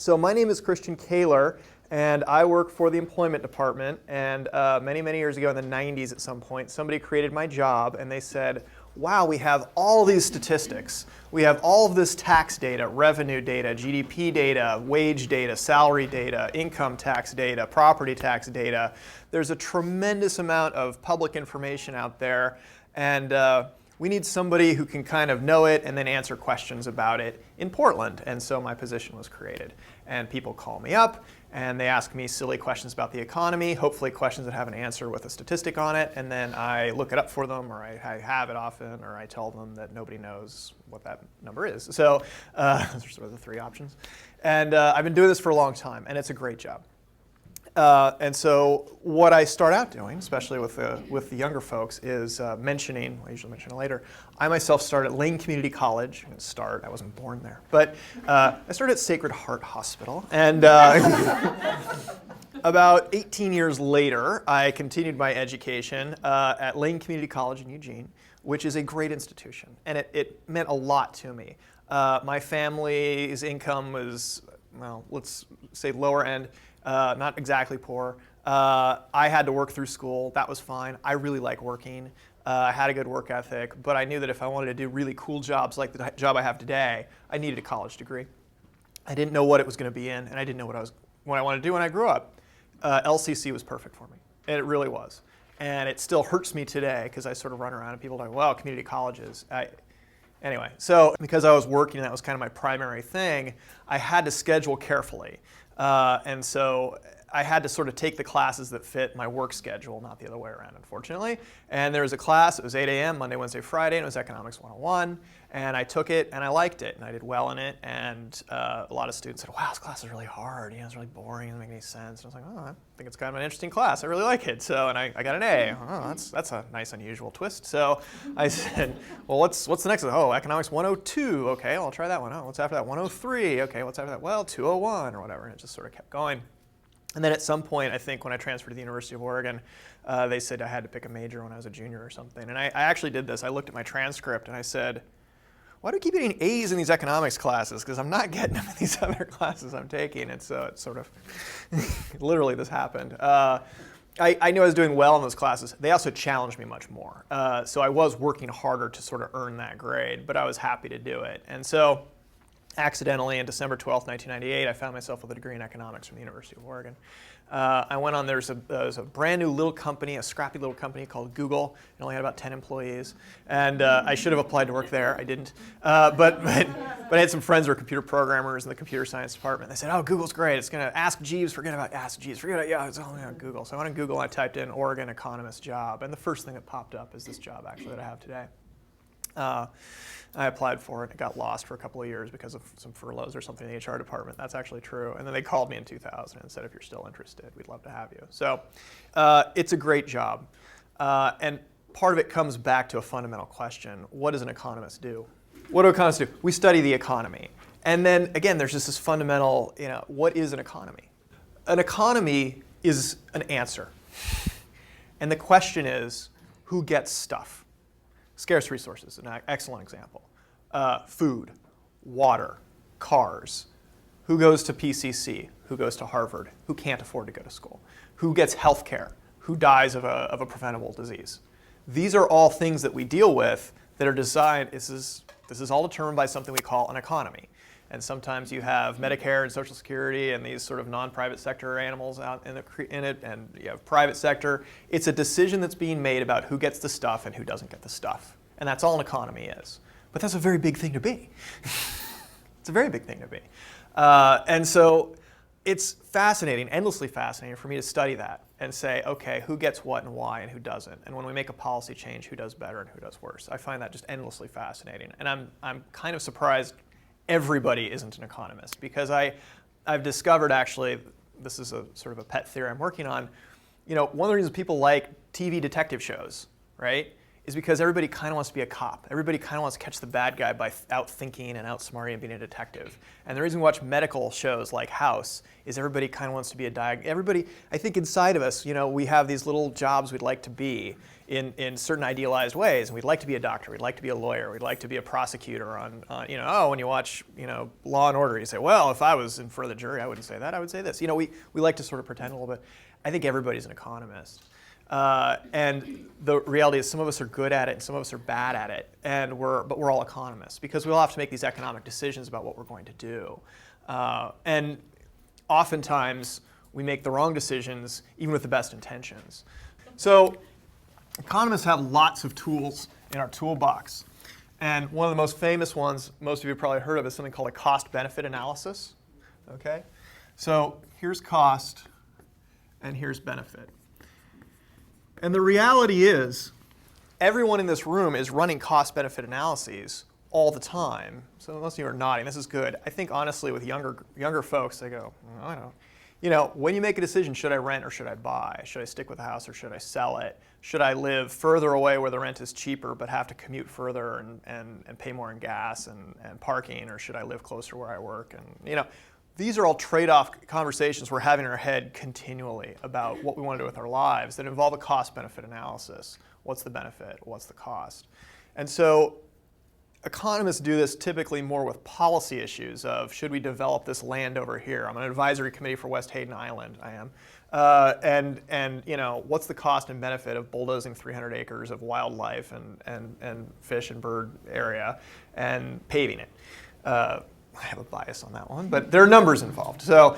So my name is Christian Kaylor, and I work for the employment department. And many, many years ago in the 90s at some point, somebody created my job, and they said, wow, we have all these statistics. We have all of this tax data, revenue data, GDP data, wage data, salary data, income tax data, property tax data. There's a tremendous amount of public information out there, and we need somebody who can kind of know it and then answer questions about it in Portland. And so my position was created. And people call me up and they ask me silly questions about the economy, hopefully questions that have an answer with a statistic on it. And then I look it up for them, or I have it often, or I tell them that nobody knows what that number is. So those are sort of the three options. And I've been doing this for a long time, and it's a great job. And so what I start out doing, especially with the younger folks, is mentioning, I usually mention it later, I myself started at Lane Community College. I wasn't born there, but I started at Sacred Heart Hospital. And about 18 years later, I continued my education at Lane Community College in Eugene, which is a great institution. And it meant a lot to me. My family's income was, well, let's say lower end. Not exactly poor. I had to work through school. That was fine. I really like working. I had a good work ethic, but I knew that if I wanted to do really cool jobs like the job I have today, I needed a college degree. I didn't know what it was going to be in, and I didn't know what I wanted to do when I grew up. LCC was perfect for me, and it really was. And it still hurts me today because I sort of run around and people are like, well, community colleges. Anyway, so because I was working and that was kind of my primary thing, I had to schedule carefully. And so I had to sort of take the classes that fit my work schedule, not the other way around, unfortunately. And there was a class, it was 8 a.m., Monday, Wednesday, Friday, and it was Economics 101. And I took it, and I liked it, and I did well in it. And a lot of students said, wow, this class is really hard. It's really boring, it doesn't make any sense. And I was like, oh, I think it's kind of an interesting class. I really like it. So, and I got an A. Oh, that's a nice, unusual twist. So I said, well, what's the next one? Oh, Economics 102. Okay, well, I'll try that one. Oh, what's after that? 103. Okay, what's after that? Well, 201 or whatever. And it just sort of kept going. And then at some point, I think when I transferred to the University of Oregon, they said I had to pick a major when I was a junior or something. And I actually did this. I looked at my transcript and I said, why do I keep getting A's in these economics classes? Because I'm not getting them in these other classes I'm taking. And so it sort of, literally this happened. I knew I was doing well in those classes. They also challenged me much more. So I was working harder to sort of earn that grade, but I was happy to do it. And so accidentally, on December 12th, 1998, I found myself with a degree in economics from the University of Oregon. I went on, there was a brand new little company, a scrappy little company called Google. It only had about 10 employees. And I should have applied to work there. I didn't. But I had some friends who were computer programmers in the computer science department. They said, oh, Google's great. It's going to Ask Jeeves, forget about Ask Jeeves. Forget it, yeah, it's only on Google. So I went on Google and I typed in Oregon Economist job. And the first thing that popped up is this job, actually, that I have today. I applied for it. It got lost for a couple of years because of some furloughs or something in the HR department. That's actually true. And then they called me in 2000 and said, if you're still interested, we'd love to have you. So it's a great job. And part of it comes back to a fundamental question. What does an economist do? What do economists do? We study the economy. And then, again, there's just this fundamental, what is an economy? An economy is an answer. And the question is, who gets stuff? Scarce resources, an excellent example. Food, water, cars. Who goes to PCC? Who goes to Harvard? Who can't afford to go to school? Who gets health care? Who dies of a preventable disease? These are all things that we deal with that are designed, this is all determined by something we call an economy. And sometimes you have Medicare and Social Security and these sort of non-private sector animals out in it, and you have private sector. It's a decision that's being made about who gets the stuff and who doesn't get the stuff. And that's all an economy is. But that's a very big thing to be. It's a very big thing to be. And so it's fascinating, endlessly fascinating for me to study that and say, okay, who gets what and why and who doesn't? And when we make a policy change, who does better and who does worse? I find that just endlessly fascinating. And I'm kind of surprised everybody isn't an economist, because I've discovered, actually, this is a sort of a pet theory I'm working on, one of the reasons people like TV detective shows, right, is because everybody kind of wants to be a cop. Everybody kind of wants to catch the bad guy by out-thinking and outsmarting and being a detective. And the reason we watch medical shows like House is everybody kind of wants to be everybody, I think inside of us, we have these little jobs we'd like to be in certain idealized ways. And we'd like to be a doctor, we'd like to be a lawyer, we'd like to be a prosecutor when you watch, Law and Order, you say, well, if I was in front of the jury, I wouldn't say that, I would say this. We like to sort of pretend a little bit. I think everybody's an economist. And the reality is some of us are good at it and some of us are bad at it, but we're all economists because we all have to make these economic decisions about what we're going to do. And oftentimes we make the wrong decisions even with the best intentions. So economists have lots of tools in our toolbox. And one of the most famous ones, most of you have probably heard of, is something called a cost-benefit analysis. Okay? So here's cost and here's benefit. And the reality is, everyone in this room is running cost-benefit analyses all the time. So most of you are nodding. This is good. I think honestly, with younger folks, they go, oh, I don't. When you make a decision, should I rent or should I buy? Should I stick with the house or should I sell it? Should I live further away where the rent is cheaper but have to commute further and pay more in gas and parking, or should I live closer where I work? And these are all trade-off conversations we're having in our head continually about what we want to do with our lives that involve a cost-benefit analysis. What's the benefit? What's the cost? And so economists do this typically more with policy issues of, should we develop this land over here? I'm on an advisory committee for West Hayden Island, I am. What's the cost and benefit of bulldozing 300 acres of wildlife and fish and bird area and paving it? I have a bias on that one, but there are numbers involved. So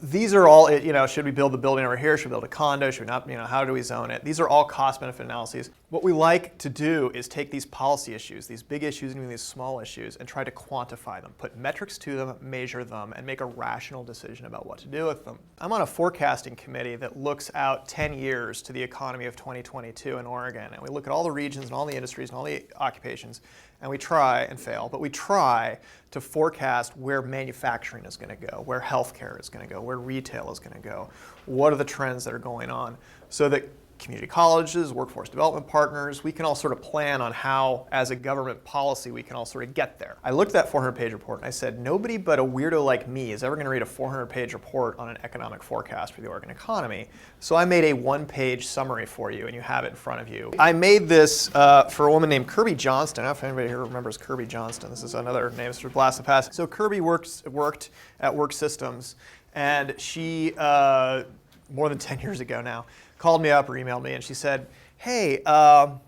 these are all, should we build the building over here? Should we build a condo? Should we not? How do we zone it? These are all cost-benefit analyses. What we like to do is take these policy issues, these big issues and even these small issues, and try to quantify them, put metrics to them, measure them, and make a rational decision about what to do with them. I'm on a forecasting committee that looks out 10 years to the economy of 2022 in Oregon, and we look at all the regions and all the industries and all the occupations, and we try and fail, but we try to forecast where manufacturing is going to go, where healthcare is going to go, where retail is going to go, what are the trends that are going on, so that community colleges, workforce development partners, we can all sort of plan on how, as a government policy, we can all sort of get there. I looked at that 400-page report and I said, nobody but a weirdo like me is ever going to read a 400-page report on an economic forecast for the Oregon economy. So I made a one-page summary for you, and you have it in front of you. I made this for a woman named Kirby Johnston. I don't know if anybody here remembers Kirby Johnston. This is another name, sort of blast of the past. So Kirby worked at Work Systems, and she, more than 10 years ago now, called me up or emailed me, and she said, hey, what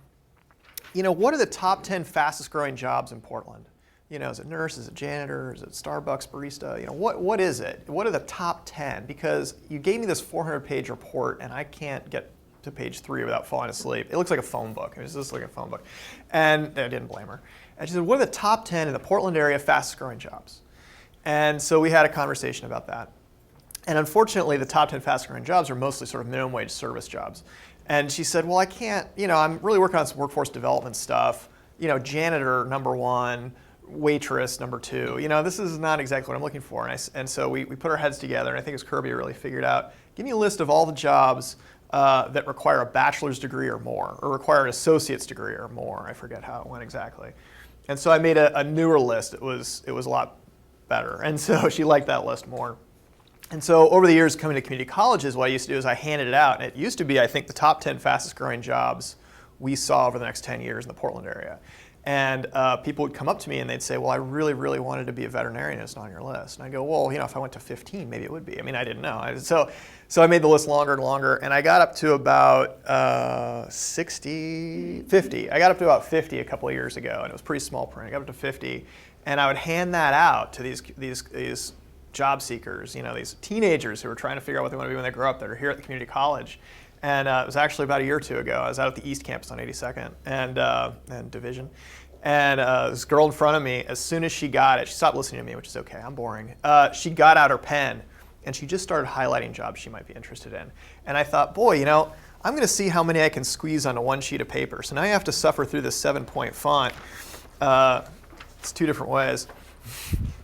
are the top 10 fastest growing jobs in Portland? Is it nurse, is it janitor, is it Starbucks barista? What is it? What are the top 10? Because you gave me this 400-page report, and I can't get to page 3 without falling asleep. It looks like a phone book. It was just like a phone book. And I didn't blame her. And she said, what are the top 10 in the Portland area fastest growing jobs? And so we had a conversation about that. And unfortunately, the top 10 fastest growing jobs are mostly sort of minimum wage service jobs. And she said, well, I can't, I'm really working on some workforce development stuff. Janitor, number 1, waitress, number 2. This is not exactly what I'm looking for. And so we put our heads together, and I think it was Kirby who really figured out, give me a list of all the jobs that require a bachelor's degree or more, or require an associate's degree or more. I forget how it went exactly. And so I made a newer list. It was a lot better. And so she liked that list more. And so over the years coming to community colleges, what I used to do is I handed it out. And it used to be, I think, the top 10 fastest growing jobs we saw over the next 10 years in the Portland area. And people would come up to me and they'd say, well, I really, really wanted to be a veterinarian. It's not on your list. And I go, well, if I went to 15, maybe it would be. I mean, I didn't know. So I made the list longer and longer. And I got up to about 50. I got up to about 50 a couple of years ago. And it was pretty small print. I got up to 50. And I would hand that out to these job seekers, these teenagers who are trying to figure out what they want to be when they grow up that are here at the community college. And it was actually about a year or two ago. I was out at the East Campus on 82nd and Division. And this girl in front of me, as soon as she got it, she stopped listening to me, which is okay, I'm boring. She got out her pen and she just started highlighting jobs she might be interested in. And I thought, boy, I'm going to see how many I can squeeze onto one sheet of paper. So now you have to suffer through this 7-point font. It's 2 different ways.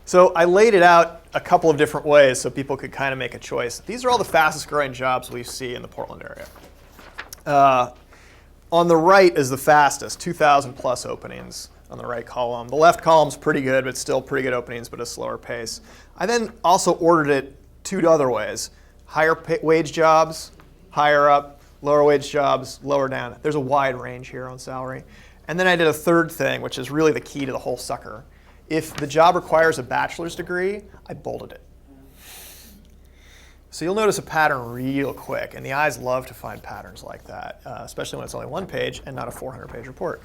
So I laid it out a couple of different ways so people could kind of make a choice. These are all the fastest growing jobs we see in the Portland area. On the right is the fastest, 2,000 plus openings on the right column. The left column's pretty good, but still pretty good openings, but a slower pace. I then also ordered it two other ways. Higher wage jobs, higher up, lower wage jobs, lower down. There's a wide range here on salary. And then I did a third thing, which is really the key to the whole sucker. If the job requires a bachelor's degree, I bolded it. So you'll notice a pattern real quick, and the eyes love to find patterns like that, especially when it's only one page and not a 400-page report.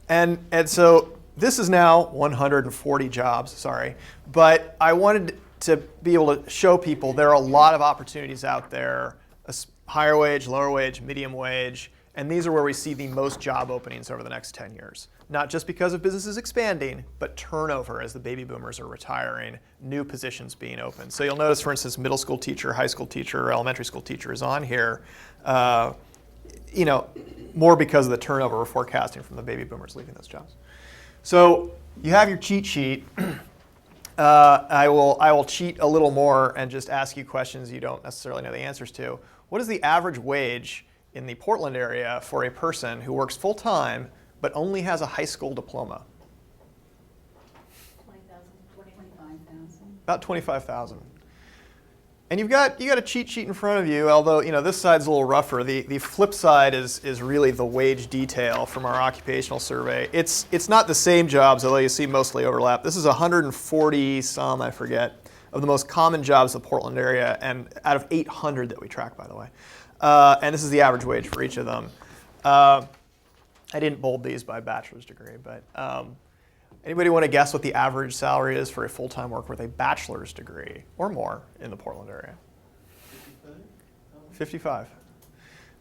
And so this is now 140 jobs, sorry, but I wanted to be able to show people there are a lot of opportunities out there, higher wage, lower wage, medium wage, and these are where we see the most job openings over the next 10 years. Not just because of businesses expanding, but turnover as the baby boomers are retiring, new positions being opened. So you'll notice, for instance, middle school teacher, high school teacher, elementary school teacher is on here. More because of the turnover we're forecasting from the baby boomers leaving those jobs. So you have your cheat sheet. I will cheat a little more and just ask you questions you don't necessarily know the answers to. What is the average wage in the Portland area for a person who works full-time but only has a high school diploma? 25,000. About 25,000. And you got a cheat sheet in front of you, although this side's a little rougher. The flip side is really the wage detail from our occupational survey. It's not the same jobs, although you see mostly overlap. This is 140 some, I forget, of the most common jobs in the Portland area, and out of 800 that we track, by the way. And this is the average wage for each of them. I didn't bold these by bachelor's degree, but anybody want to guess what the average salary is for a full-time worker with a bachelor's degree or more in the Portland area? 55.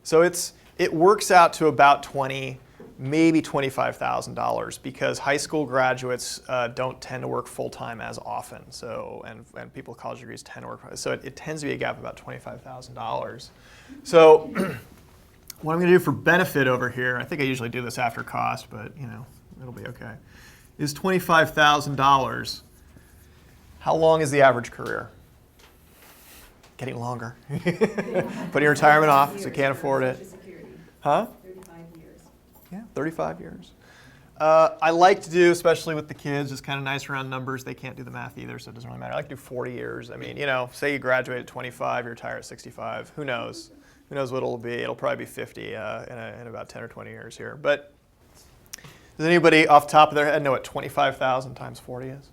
So it works out to about 20, maybe $25,000 because high school graduates don't tend to work full-time as often. So and people with college degrees tend to work. So it tends to be a gap of about $25,000. So what I'm going to do for benefit over here, I think I usually do this after cost, but it'll be okay, is $25,000. How long is the average career? Getting longer. Putting retirement off because you can't afford it. Huh? 35 years. Yeah, 35 years. I like to do, especially with the kids, just kind of nice round numbers. They can't do the math either, so it doesn't really matter. I like to do 40 years. I mean, say you graduate at 25, you retire at 65. Who knows? Who knows what it'll be? It'll probably be 50 in about 10 or 20 years here. But does anybody off the top of their head know what 25,000 times 40 is?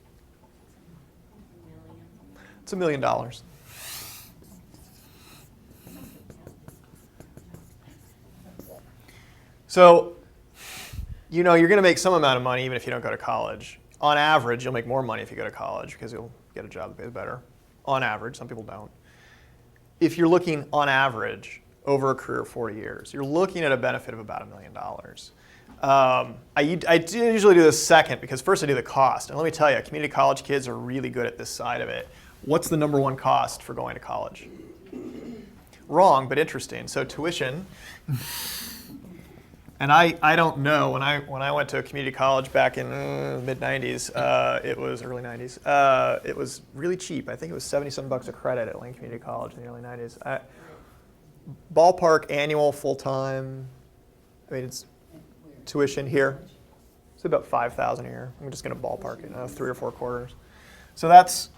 It's $1 million. So, you're going to make some amount of money even if you don't go to college. On average, you'll make more money if you go to college because you'll get a job that pays better. On average, some people don't. If you're looking on average over a career of 40 years, you're looking at a benefit of about $1 million. I do usually do this second because first I do the cost. And let me tell you, community college kids are really good at this side of it. What's the number one cost for going to college? Wrong, but interesting. So tuition. And I don't know, when I went to a community college back in mid-90s, it was early 90s, it was really cheap. I think it was 70-some bucks a credit at Lane Community College in the early 90s. Ballpark annual full-time, it's tuition here. It's about $5,000 a year. I'm just going to ballpark it, 3 or 4 quarters. So that's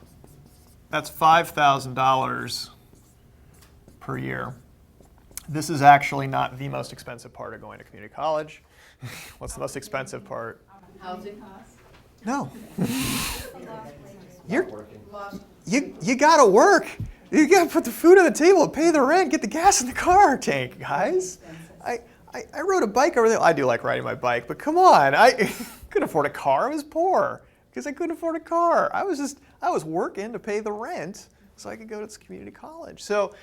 $5,000 per year. This is actually not the most expensive part of going to community college. What's the most expensive part? Housing costs? No. You gotta work. You gotta put the food on the table, pay the rent, get the gas in the car tank, guys. I rode a bike over there. I do like riding my bike, but come on. I couldn't afford a car. I was poor because I couldn't afford a car. I was working to pay the rent so I could go to this community college. So,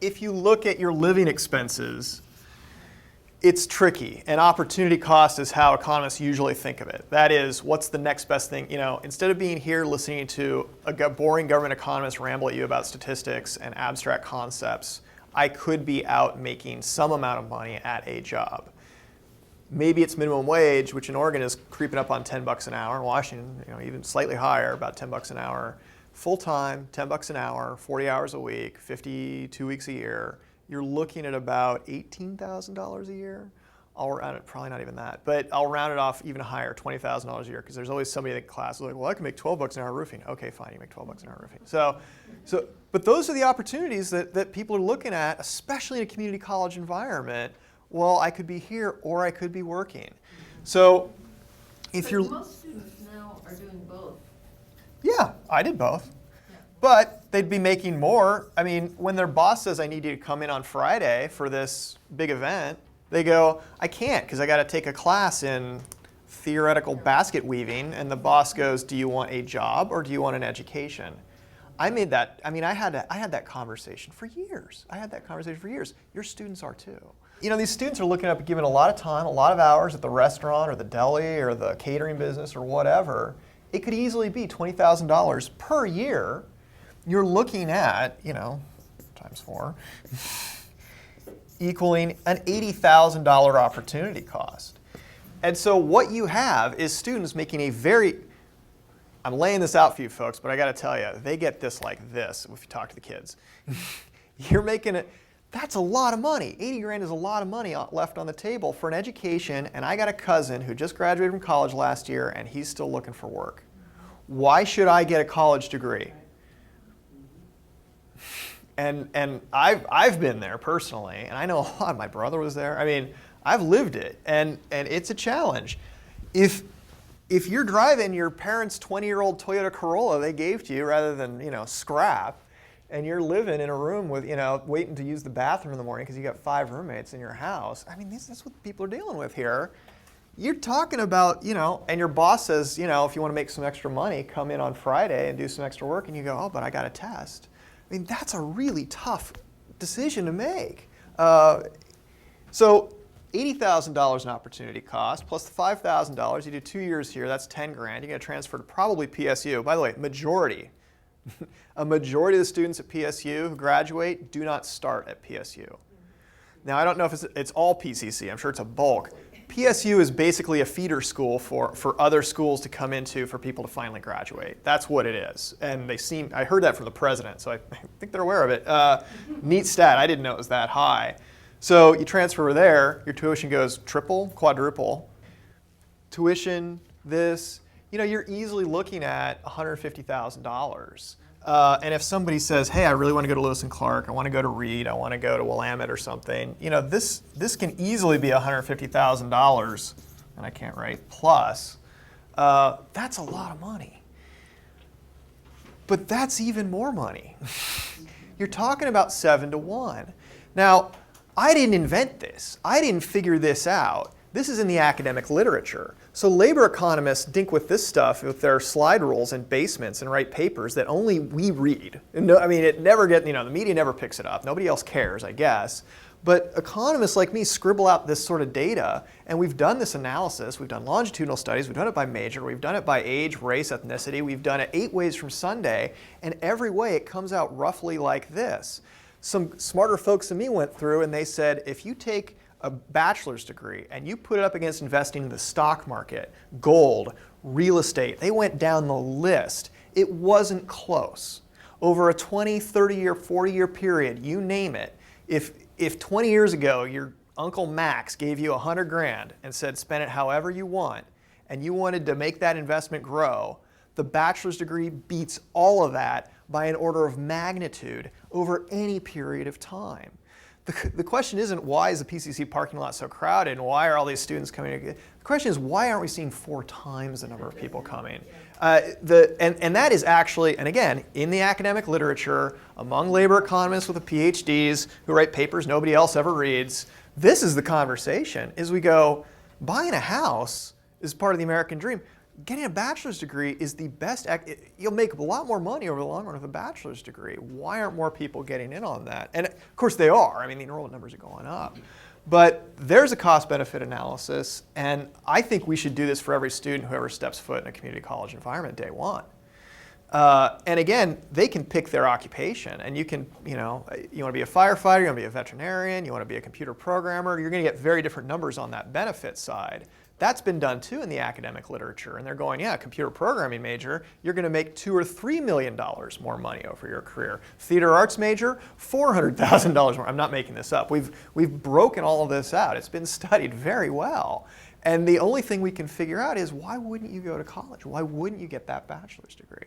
if you look at your living expenses, it's tricky. And opportunity cost is how economists usually think of it. That is, what's the next best thing? Instead of being here listening to a boring government economist ramble at you about statistics and abstract concepts, I could be out making some amount of money at a job. Maybe it's minimum wage, which in Oregon is creeping up on $10 an hour. In Washington, even slightly higher, about $10 an hour. Full-time, $10 an hour, 40 hours a week, 52 weeks a year. you're looking at about $18,000 a year. I'll round it, probably not even that, but I'll round it off even higher, $20,000 a year, because there's always somebody in the class who's like, well, I can make $12 an hour roofing. Okay, fine, you make $12 an hour roofing. But those are the opportunities that people are looking at, especially in a community college environment. Well, I could be here or I could be working. So if you're... Most students now are doing both. Yeah, I did both. Yeah. But they'd be making more. I mean, when their boss says, I need you to come in on Friday for this big event, they go, I can't because I got to take a class in theoretical basket weaving. And the boss goes, do you want a job or do you want an education? I had that conversation for years. Your students are too. You know, these students are looking up, giving a lot of time, a lot of hours at the restaurant or the deli or the catering business or whatever. It could easily be $20,000 per year. You're looking at, times 4, equaling an $80,000 opportunity cost. And so what you have is students making I'm laying this out for you folks, but I got to tell you, they get this like this if you talk to the kids. You're making it, that's a lot of money. 80 grand is a lot of money left on the table for an education, and I got a cousin who just graduated from college last year, and he's still looking for work. Why should I get a college degree? And I've been there personally, and I know a lot. My brother was there. I mean, I've lived it, and it's a challenge. If you're driving your parents' 20-year-old Toyota Corolla they gave to you rather than scrap, and you're living in a room with waiting to use the bathroom in the morning because you got 5 roommates in your house. I mean, that's what people are dealing with here. You're talking about and your boss says if you want to make some extra money, come in on Friday and do some extra work, and you go, oh, but I got a test. I mean, that's a really tough decision to make. So $80,000 in opportunity cost, plus the $5,000, you do 2 years here, that's 10 grand. You're going to transfer to probably PSU. By the way, a majority of the students at PSU who graduate do not start at PSU. Now, I don't know if it's all PCC. I'm sure it's a bulk. PSU is basically a feeder school for other schools to come into for people to finally graduate. That's what it is. And I heard that from the president, so I think they're aware of it. Neat stat, I didn't know it was that high. So you transfer there, your tuition goes triple, quadruple. Tuition, you're easily looking at $150,000. And if somebody says, hey, I really want to go to Lewis and Clark, I want to go to Reed, I want to go to Willamette or something, this can easily be $150,000, and I can't write, plus. That's a lot of money. But that's even more money. You're talking about 7 to 1. Now, I didn't invent this. I didn't figure this out. This is in the academic literature. So labor economists dink with this stuff with their slide rules in basements and write papers that only we read. It never the media never picks it up. Nobody else cares, I guess. But economists like me scribble out this sort of data, and we've done this analysis. We've done longitudinal studies. We've done it by major. We've done it by age, race, ethnicity. We've done it 8 ways from Sunday, and every way it comes out roughly like this. Some smarter folks than me went through, and they said, if you take a bachelor's degree and you put it up against investing in the stock market, gold, real estate, they went down the list. It wasn't close. Over a 20, 30-year, 40-year period, you name it, if 20 years ago your Uncle Max gave you 100 grand and said spend it however you want, and you wanted to make that investment grow, the bachelor's degree beats all of that by an order of magnitude over any period of time. The question isn't why is the PCC parking lot so crowded and why are all these students coming? The question is why aren't we seeing 4 times the number of people coming? And that is actually, and again, in the academic literature, among labor economists with the PhDs who write papers nobody else ever reads, this is the conversation, is we go, buying a house is part of the American dream. Getting a bachelor's degree is the best, you'll make a lot more money over the long run with a bachelor's degree. Why aren't more people getting in on that? And of course they are. The enrollment numbers are going up. But there's a cost-benefit analysis, and I think we should do this for every student who ever steps foot in a community college environment day one. And again, they can pick their occupation, and you can, you want to be a firefighter, you want to be a veterinarian, you want to be a computer programmer, you're going to get very different numbers on that benefit side. That's been done too in the academic literature. And they're going, yeah, computer programming major, you're going to make $2 or $3 million more money over your career. Theater arts major, $400,000 more. I'm not making this up. We've broken all of this out. It's been studied very well. And the only thing we can figure out is, why wouldn't you go to college? Why wouldn't you get that bachelor's degree?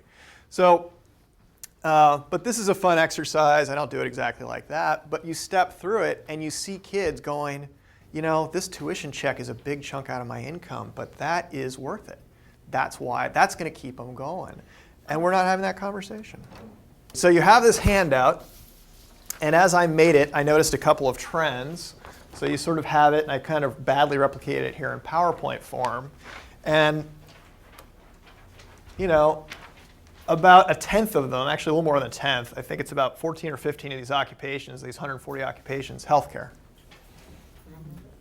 So, but this is a fun exercise. I don't do it exactly like that. But you step through it and you see kids going, you know, this tuition check is a big chunk out of my income, but that is worth it. That's why, that's going to keep them going. And we're not having that conversation. So you have this handout. And as I made it, I noticed a couple of trends. So you sort of have it, and I kind of badly replicated it here in PowerPoint form. And, you know, about a tenth of them, actually a little more than a tenth, I think it's about 14 or 15 of these occupations, these 140 occupations, healthcare.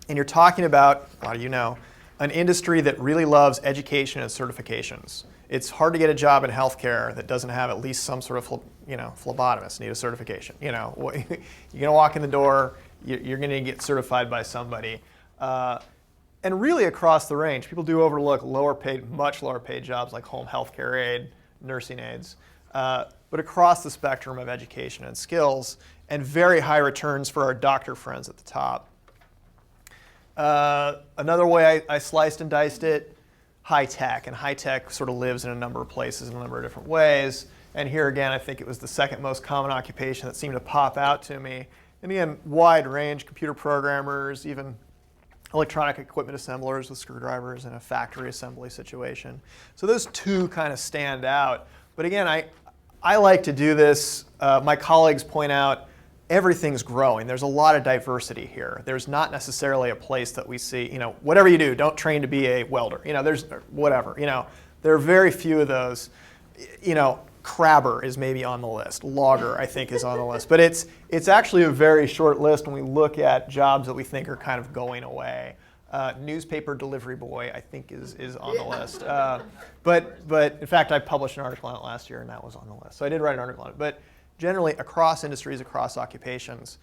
And you're talking about, a lot of you know, an industry that really loves education and certifications. It's hard to get a job in healthcare that doesn't have at least some sort of, phlebotomist need a certification. You know, you're going to walk in the door, you're going to get certified by somebody. And really across the range, people do overlook much lower paid jobs like home healthcare aide, nursing aides, but across the spectrum of education and skills, and very high returns for our doctor friends at the top. Another way I sliced and diced it, high tech. And high tech sort of lives in a number of places in a number of different ways. And here again, I think it was the second most common occupation that seemed to pop out to me. And again, wide range, computer programmers, even electronic equipment assemblers with screwdrivers in a factory assembly situation. So those two kind of stand out. But again, I like to do this. My colleagues point out, everything's growing. There's a lot of diversity here. There's not necessarily a place that we see, whatever you do, don't train to be a welder. There's whatever. There are very few of those. Crabber is maybe on the list. Logger, I think, is on the list. But it's actually a very short list when we look at jobs that we think are kind of going away. Newspaper delivery boy, I think, is on the list. But in fact, I published an article on it last year, and that was on the list. So I did write an article on it. But generally, across industries, across occupations,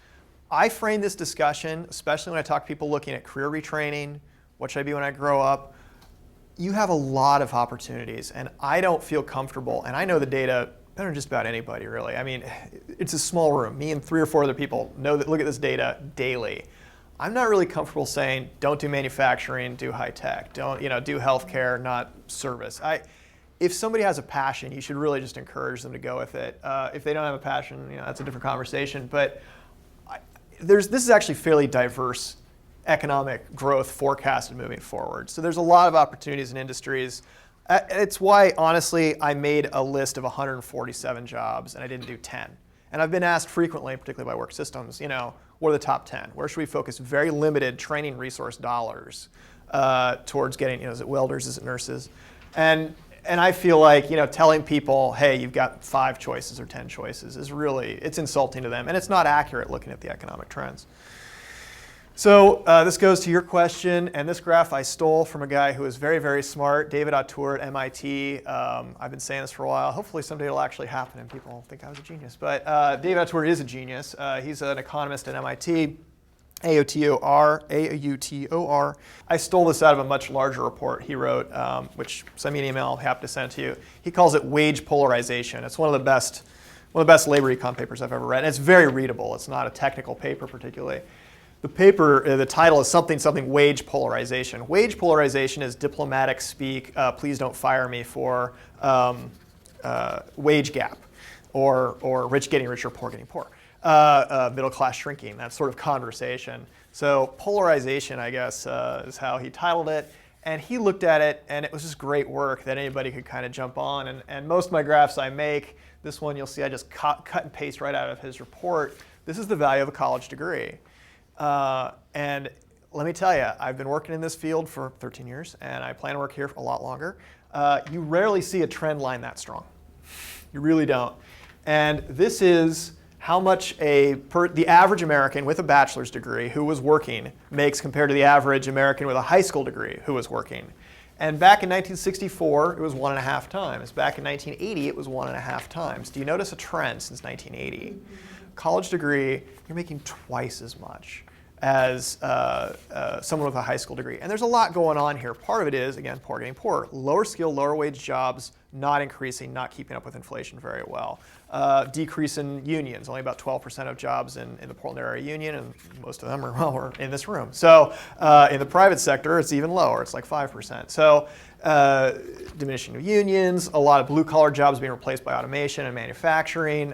I frame this discussion, especially when I talk to people looking at career retraining, what should I be when I grow up? You have a lot of opportunities, and I don't feel comfortable, and I know the data better than just about anybody, really. I mean, it's a small room. Me and 3 or 4 other people look at this data daily. I'm not really comfortable saying, don't do manufacturing, do high tech. Don't, do healthcare, not service. If somebody has a passion, you should really just encourage them to go with it. If they don't have a passion, that's a different conversation. But this is actually fairly diverse economic growth forecasted moving forward. So there's a lot of opportunities in industries. It's why, honestly, I made a list of 147 jobs, and I didn't do 10. And I've been asked frequently, particularly by work systems, what are the top 10? Where should we focus very limited training resource dollars towards getting, is it welders, is it nurses? And I feel like, telling people, hey, you've got 5 choices or 10 choices is really, it's insulting to them. And it's not accurate looking at the economic trends. So this goes to your question, and this graph I stole from a guy who is very, very smart, David Autor at MIT. I've been saying this for a while. Hopefully someday it'll actually happen and people will think I was a genius. But David Autor is a genius. He's an economist at MIT, A-U-T-O-R. I stole this out of a much larger report he wrote, which send me an email, I'm happy to send it to you. He calls it wage polarization. It's one of the best labor econ papers I've ever read. And it's very readable. It's not a technical paper particularly. The paper, the title is something wage polarization. Wage polarization is diplomatic speak, please don't fire me for wage gap, or rich getting richer, poor getting poor. Middle class shrinking, that sort of conversation. So polarization, I guess, is how he titled it. And he looked at it, and it was just great work that anybody could kind of jump on. And most of my graphs I make, this one you'll see I just cut and paste right out of his report. This is the value of a college degree. And let me tell you, I've been working in this field for 13 years, and I plan to work here for a lot longer. You rarely see a trend line that strong. You really don't. And this is how much the average American with a bachelor's degree who was working makes compared to the average American with a high school degree who was working. And back in 1964, it was 1.5 times. Back in 1980, it was 1.5 times. Do you notice a trend since 1980? College degree, you're making twice as much. as someone with a high school degree. And there's a lot going on here. Part of it is, again, poor getting poorer. Lower skill, lower wage jobs not increasing, not keeping up with inflation very well. Decrease in unions, only about 12% of jobs in the Portland area union, and most of them are in this room. So in the private sector, it's even lower. It's like 5%. So diminishing of unions, a lot of blue-collar jobs being replaced by automation and manufacturing,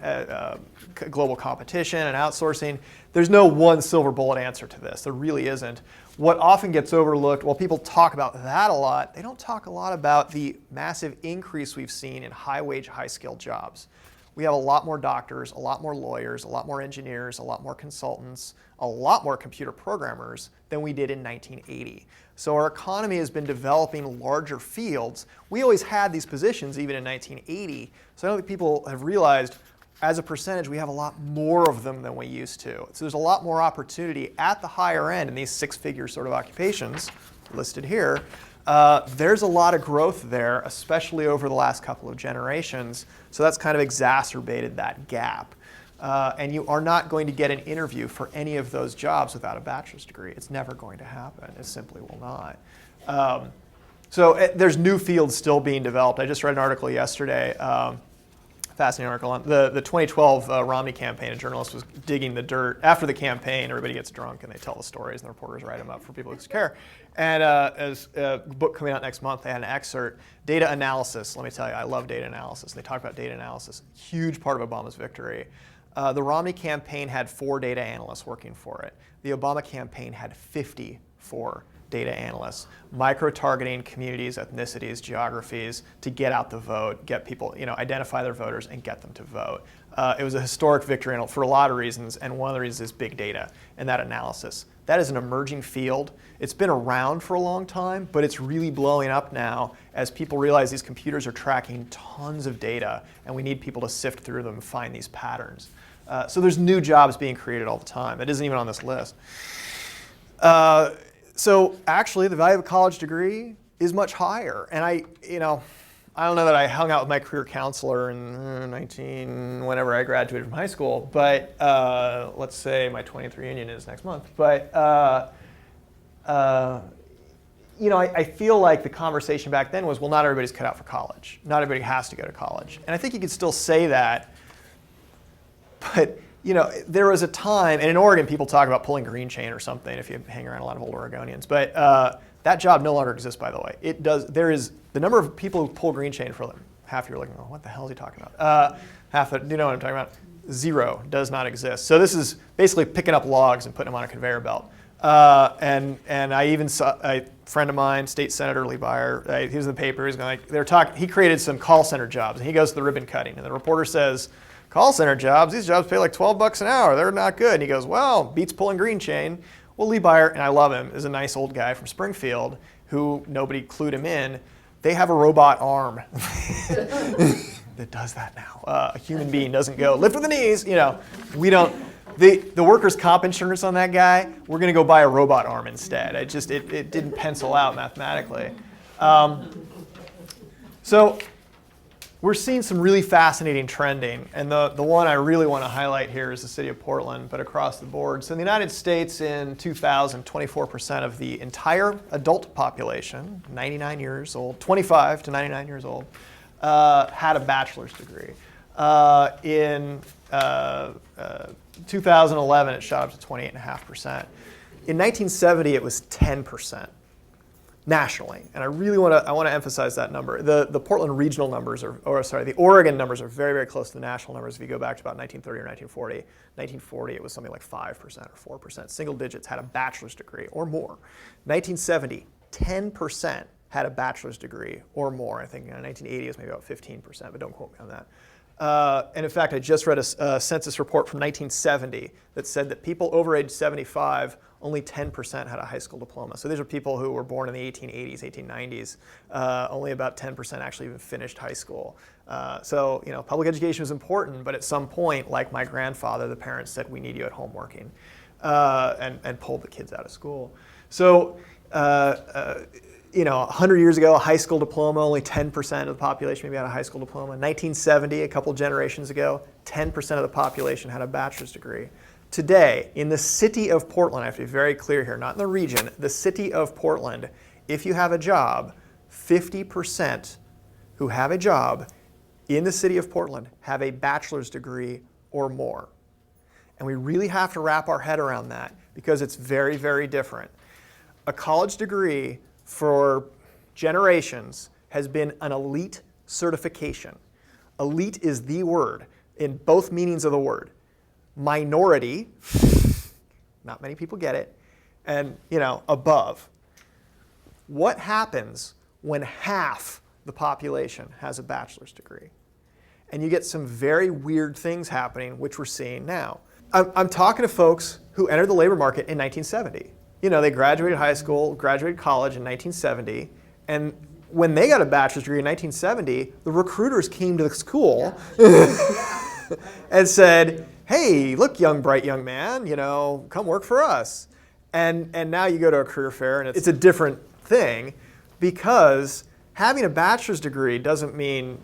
global competition and outsourcing. There's no one silver bullet answer to this. There really isn't. What often gets overlooked, while people talk about that a lot, they don't talk a lot about the massive increase we've seen in high-wage, high-skilled jobs. We have a lot more doctors, a lot more lawyers, a lot more engineers, a lot more consultants, a lot more computer programmers than we did in 1980. So our economy has been developing larger fields. We always had these positions even in 1980. So I don't think people have realized as a percentage we have a lot more of them than we used to. So there's a lot more opportunity at the higher end in these six-figure sort of occupations listed here. There's a lot of growth there, especially over the last couple of generations. So that's kind of exacerbated that gap. And you are not going to get an interview for any of those jobs without a bachelor's degree. It's never going to happen. It simply will not. There's new fields still being developed. I just read an article yesterday, fascinating article on the 2012 Romney campaign. A journalist was digging the dirt. After the campaign, everybody gets drunk and they tell the stories, and the reporters write them up for people who care. And as a book coming out next month, they had an excerpt, data analysis. Let me tell you, I love data analysis. They talk about data analysis, huge part of Obama's victory. The Romney campaign had 4 data analysts working for it. The Obama campaign had 54 data analysts, micro-targeting communities, ethnicities, geographies to get out the vote, get people, identify their voters and get them to vote. It was a historic victory for a lot of reasons, and one of the reasons is big data and that analysis. That is an emerging field. It's been around for a long time, but it's really blowing up now as people realize these computers are tracking tons of data, and we need people to sift through them and find these patterns. So there's new jobs being created all the time. It isn't even on this list. So actually, the value of a college degree is much higher. And I don't know that I hung out with my career counselor in whenever I graduated from high school, but let's say my 20th reunion is next month. But I feel like the conversation back then was, well, not everybody's cut out for college. Not everybody has to go to college. And I think you could still say that. But there was a time, and in Oregon, people talk about pulling green chain or something if you hang around a lot of old Oregonians. But that job no longer exists, by the way. It does. There is the number of people who pull green chain for them. Half you're looking, what the hell is he talking about? Half, do you know what I'm talking about? 0 does not exist. So this is basically picking up logs and putting them on a conveyor belt. And I even saw a friend of mine, State Senator Lee Byer. He was in the paper. He's going they're talking. He created some call center jobs, and he goes to the ribbon cutting, and the reporter says, call center jobs, these jobs pay like $12 an hour. They're not good. And he goes, well, beats pulling green chain. Well, Lee Byer, and I love him, is a nice old guy from Springfield who nobody clued him in. They have a robot arm that does that now. A human being doesn't go, lift with the knees. We don't. The workers' comp insurance on that guy, we're going to go buy a robot arm instead. It didn't pencil out mathematically. So we're seeing some really fascinating trending, and the one I really want to highlight here is the city of Portland, but across the board. So in the United States in 2000, 24% of the entire adult population, 99 years old, 25 to 99 years old, had a bachelor's degree. In 2011, it shot up to 28.5%. In 1970, it was 10%. Nationally, and I really want to emphasize that number. The Portland regional numbers the Oregon numbers are very, very close to the national numbers. If you go back to about 1930 or 1940, it was something like 5% or 4%. Single digits had a bachelor's degree or more. 1970, 10% had a bachelor's degree or more. I think 1980 is maybe about 15%, but don't quote me on that. And in fact, I just read a census report from 1970 that said that people over age 75, only 10% had a high school diploma. So these are people who were born in the 1880s, 1890s. Only about 10% actually even finished high school. So public education was important, but at some point, like my grandfather, the parents said, we need you at home working, and pulled the kids out of school. So 100 years ago, a high school diploma, only 10% of the population maybe had a high school diploma. 1970, a couple generations ago, 10% of the population had a bachelor's degree. Today, in the city of Portland, I have to be very clear here, not in the region, the city of Portland, if you have a job, 50% who have a job in the city of Portland have a bachelor's degree or more. And we really have to wrap our head around that because it's very, very different. A college degree for generations has been an elite certification. Elite is the word in both meanings of the word. Minority, not many people get it, and above. What happens when half the population has a bachelor's degree? And you get some very weird things happening, which we're seeing now. I'm talking to folks who entered the labor market in 1970. They graduated high school, graduated college in 1970, and when they got a bachelor's degree in 1970, the recruiters came to the school and said, hey, look, bright young man, come work for us. And now you go to a career fair and it's a different thing because having a bachelor's degree doesn't mean,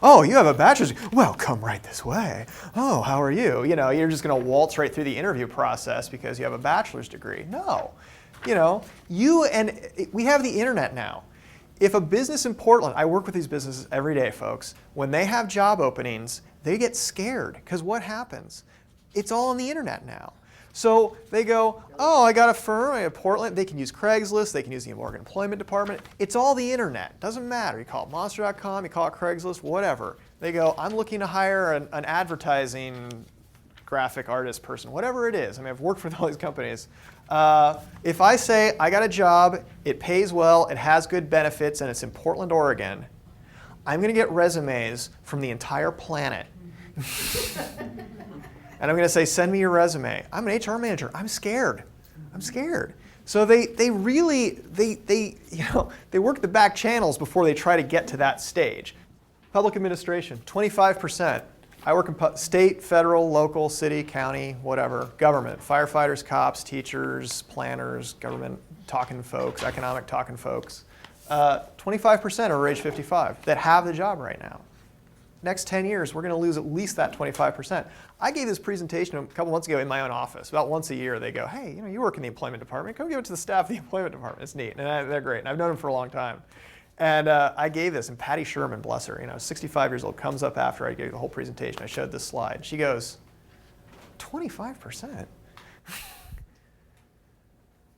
oh, you have a bachelor's degree. Well, come right this way. Oh, how are you? You're just going to waltz right through the interview process because you have a bachelor's degree. No. We have the internet now. If a business in Portland, I work with these businesses every day, folks, when they have job openings, they get scared because what happens? It's all on the internet now. So they go, oh, I got a firm in Portland. They can use Craigslist. They can use the Oregon Employment Department. It's all the internet. Doesn't matter. You call it monster.com, you call it Craigslist, whatever. They go, I'm looking to hire an advertising graphic artist person, whatever it is. I've worked with all these companies. If I say I got a job, it pays well, it has good benefits, and it's in Portland, Oregon, I'm going to get resumes from the entire planet. And I'm going to say, send me your resume. I'm an HR manager. I'm scared. So they really work the back channels before they try to get to that stage. Public administration, 25%. I work in state, federal, local, city, county, whatever, government, firefighters, cops, teachers, planners, government talking folks, economic talking folks. 25% are over age 55 that have the job right now. Next 10 years, we're going to lose at least that 25%. I gave this presentation a couple months ago in my own office. About once a year, they go, hey, you work in the employment department. Come give it to the staff of the employment department. It's neat, and they're great, and I've known them for a long time. And I gave this, and Patty Sherman, bless her, 65 years old, comes up after I gave the whole presentation. I showed this slide. She goes, 25%?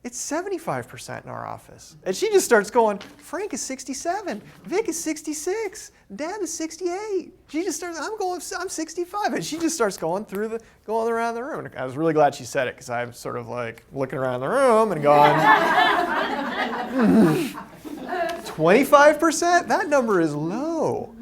It's 75% in our office. And she just starts going, Frank is 67, Vic is 66, Deb is 68. She just starts, I'm 65. And she just starts going around the room. And I was really glad she said it because I'm sort of like looking around the room and going, 25%? That number is low.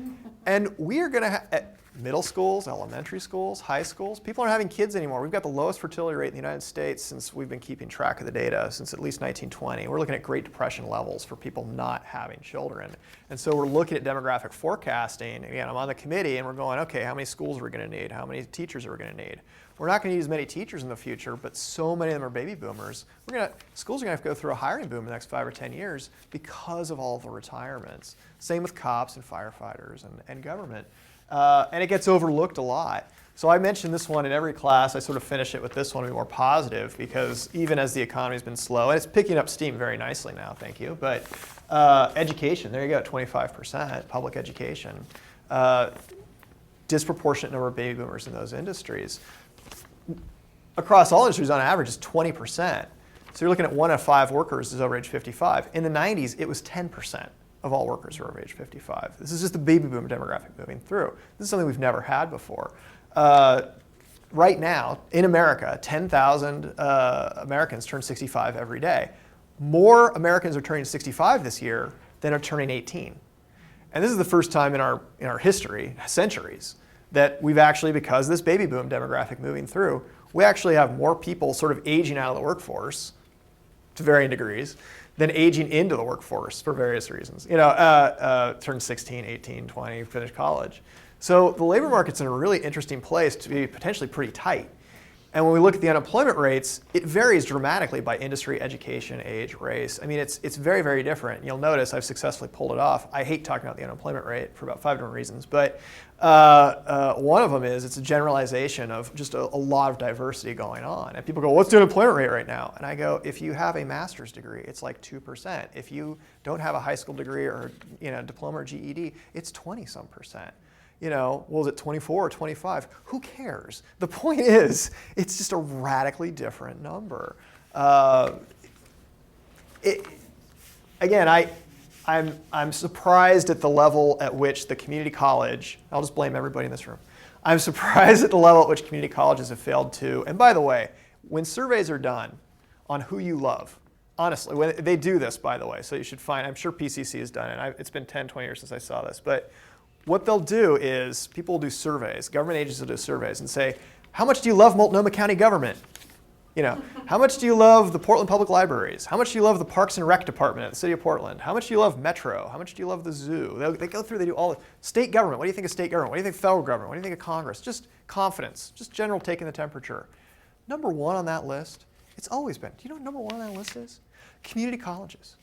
And we are going to have, middle schools, elementary schools, high schools, people aren't having kids anymore. We've got the lowest fertility rate in the United States since we've been keeping track of the data since at least 1920. We're looking at Great Depression levels for people not having children. And so we're looking at demographic forecasting. Again, I'm on the committee and we're going, okay, how many schools are we going to need? How many teachers are we going to need? We're not going to need as many teachers in the future, but so many of them are baby boomers. Schools are going to have to go through a hiring boom in the next 5 or 10 years because of all of the retirements. Same with cops and firefighters and government. And it gets overlooked a lot. So I mentioned this one in every class. I sort of finish it with this one to be more positive because even as the economy's been slow, and it's picking up steam very nicely now, thank you, but education, there you go, 25%, public education. Disproportionate number of baby boomers in those industries. Across all industries, on average, is 20%. So you're looking at 1 out of 5 workers is over age 55. In the 90s, it was 10%. Of all workers who are over age 55. This is just the baby boom demographic moving through. This is something we've never had before. Right now, in America, 10,000 Americans turn 65 every day. More Americans are turning 65 this year than are turning 18. And this is the first time in our history, centuries, that we've actually, because of this baby boom demographic moving through, we actually have more people sort of aging out of the workforce to varying degrees than aging into the workforce for various reasons. Turn 16, 18, 20, finish college. So the labor market's in a really interesting place to be potentially pretty tight. And when we look at the unemployment rates, it varies dramatically by industry, education, age, race. I mean, it's very, very different. You'll notice I've successfully pulled it off. I hate talking about the unemployment rate for about 5 different reasons, but one of them is it's a generalization of just a lot of diversity going on. And people go, what's the unemployment rate right now? And I go, if you have a master's degree, it's like 2%. If you don't have a high school degree or diploma or GED, it's 20-some%. Was it 24 or 25? Who cares? The point is, it's just a radically different number. I'm surprised at the level at which the community college, I'll just blame everybody in this room. I'm surprised at the level at which community colleges have failed to, and by the way, when surveys are done on who you love, honestly, when they do this, by the way, so you should find, I'm sure PCC has done it. It's been 10, 20 years since I saw this, but what they'll do is people will do surveys, government agencies will do surveys and say, how much do you love Multnomah County government? How much do you love the Portland Public Libraries? How much do you love the Parks and Rec Department at the City of Portland? How much do you love Metro? How much do you love the zoo? They go through, they do all the state government. What do you think of state government? What do you think of federal government? What do you think of Congress? Just confidence, just general taking the temperature. Number one on that list, it's always been, do you know what number one on that list is? Community colleges.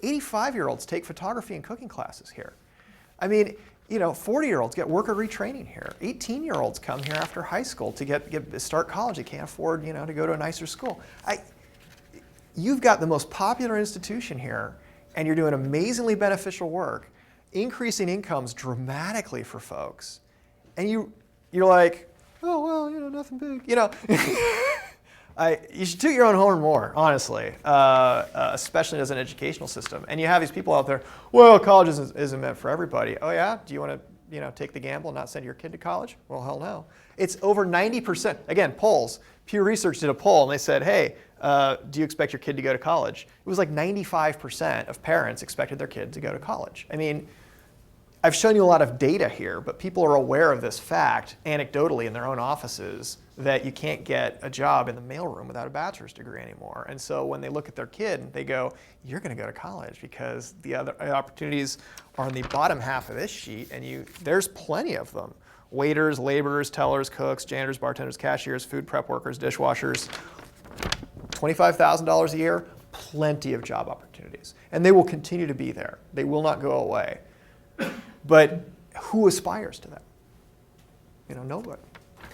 85-year-olds take photography and cooking classes here. I mean, 40-year-olds get worker retraining here. 18-year-olds come here after high school to start college. They can't afford, to go to a nicer school. You've got the most popular institution here, and you're doing amazingly beneficial work, increasing incomes dramatically for folks. And you're like, oh, well, nothing big, you should toot your own horn more, honestly, especially as an educational system. And you have these people out there, well, college isn't meant for everybody. Oh yeah? Do you want to take the gamble and not send your kid to college? Well, hell no. It's over 90%. Again, polls. Pew Research did a poll and they said, hey, do you expect your kid to go to college? It was like 95% of parents expected their kid to go to college. I mean, I've shown you a lot of data here, but people are aware of this fact anecdotally in their own offices that you can't get a job in the mailroom without a bachelor's degree anymore. And so when they look at their kid, they go, you're going to go to college because the other opportunities are on the bottom half of this sheet, and there's plenty of them. Waiters, laborers, tellers, cooks, janitors, bartenders, cashiers, food prep workers, dishwashers. $25,000 a year, plenty of job opportunities. And they will continue to be there. They will not go away. But who aspires to that? Nobody.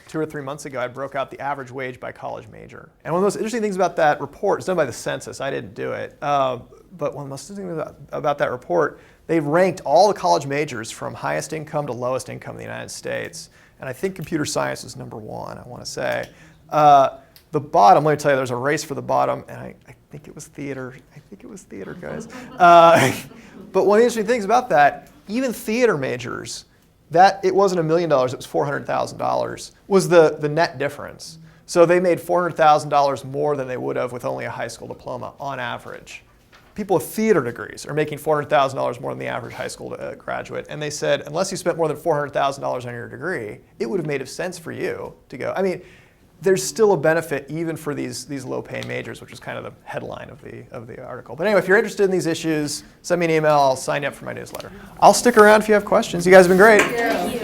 2 or 3 months ago, I broke out the average wage by college major. And one of the most interesting things about that report, it's done by the census, I didn't do it, but one of the most interesting things about that report, they've ranked all the college majors from highest income to lowest income in the United States. And I think computer science is number 1, I want to say. The bottom, let me tell you, there's a race for the bottom, and I think it was theater. I think it was theater, guys. But one of the interesting things about that, even theater majors, that it wasn't $1 million, it was $400,000, was the net difference. So they made $400,000 more than they would have with only a high school diploma on average. People with theater degrees are making $400,000 more than the average high school graduate. And they said, unless you spent more than $400,000 on your degree, it would have made sense for you to go. I mean, there's still a benefit even for these low-paying majors, which is kind of the headline of the article. But anyway, if you're interested in these issues, send me an email. I'll sign you up for my newsletter. I'll stick around if you have questions. You guys have been great. Thank you.